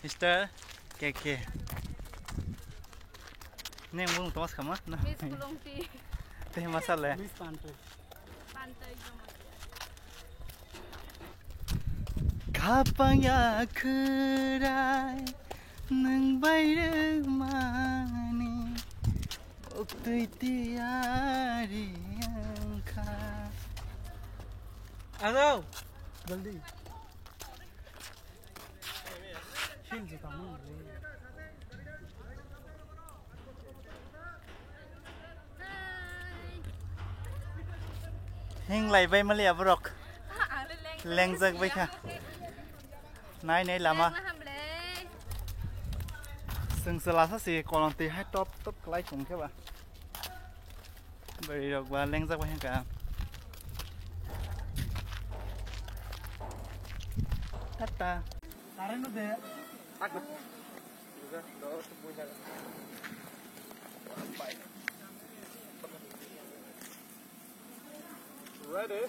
Mister, keke. Neng mulung Thomas kama? Miss Kulung Ti. Teh masalah. Miss Pantai. Pantai Jomah. Kapang ya kerai nang bayar mani waktu tiari angka. Hello. जल्दी हिल जुता मन Heng lai bay malia brok. Leng zak bay ka. Nai lama. Seng selasa si kolong ti hai top kelai chung ke ba. Beri rok ba leng zak bay ka. Tata. सारे नु दे Agak. Juga, doa sepunya. Baik. Ready?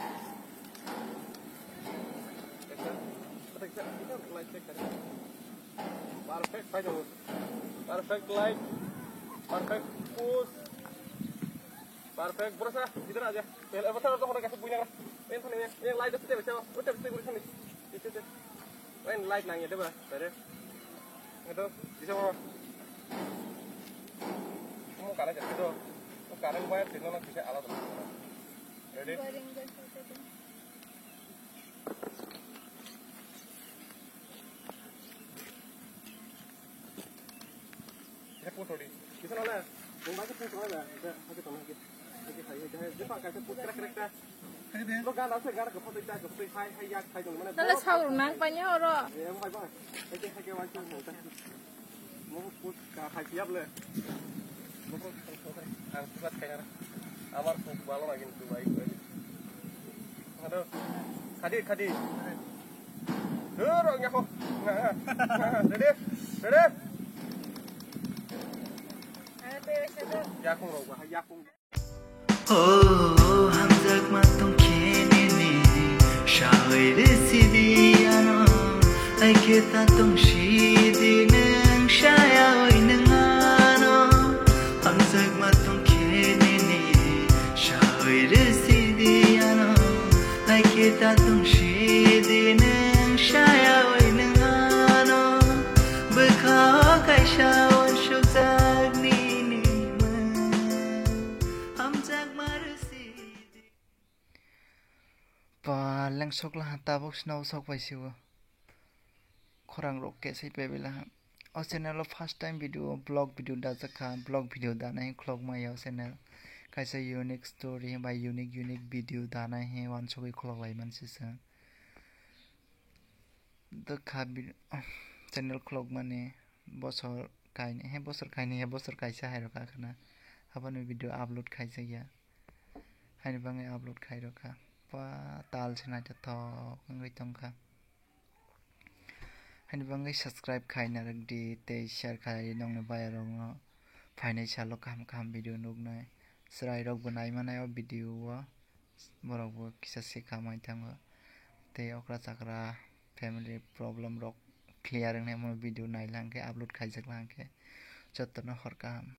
Perfect, final. Perfect light. Perfect push. Perfect, berusaha. Gitu aja. Bel, betul tuh orang kasih punya. Yang light itu siapa? Udah bisa gue sini. Itu. Light nangnya deh, Beres. Itu bisa mau kanan aja gitu kanan bayar di nolak bisa alat ready kita push tadi bisa nolak yang baca push nolak ada aja tolong lagi saya dia pakai push krek dah lo kan harus gara ke foto kita ke foto hai yak hai dong mana Nala saur nang panya oro. ya mau apa hai wajib mau push ka hai siap le ang pusat kayaknya amar balon lagi itu baik aduh kadi dorong nyaho dede yakung roba yakung Oh, hamzak matong kene ni shair sidiano ai kita tong shidi nang shaya oi nang ano hamzak matong kene ni shair sidiano ai kita tong shidi nang shaya oi nang ano bekau kai shawan shukzak ni Palang sok lah tabok snow sok paisiwo korang roket sai pebela o channel first time video blog video dajaka blog video danai clog maya channel kaisa unique story by unique video danai he wan sokai clog lai mansi sa the khabi channel clog mane bosor kaine he bosor kaisa hai roka khana habanu video upload khaisa ya haini bangai upload khai roka tal chena ta thok ngai tongkha haini bangai subscribe khai na di te share khai nong ba rong phainai salo kam video nugnai srai rok bunai manai o video wa borok bo kisa sikha mai tango te okra chakra family problem rok clear ngai mo video nai langke upload khai jak langke jotno horkam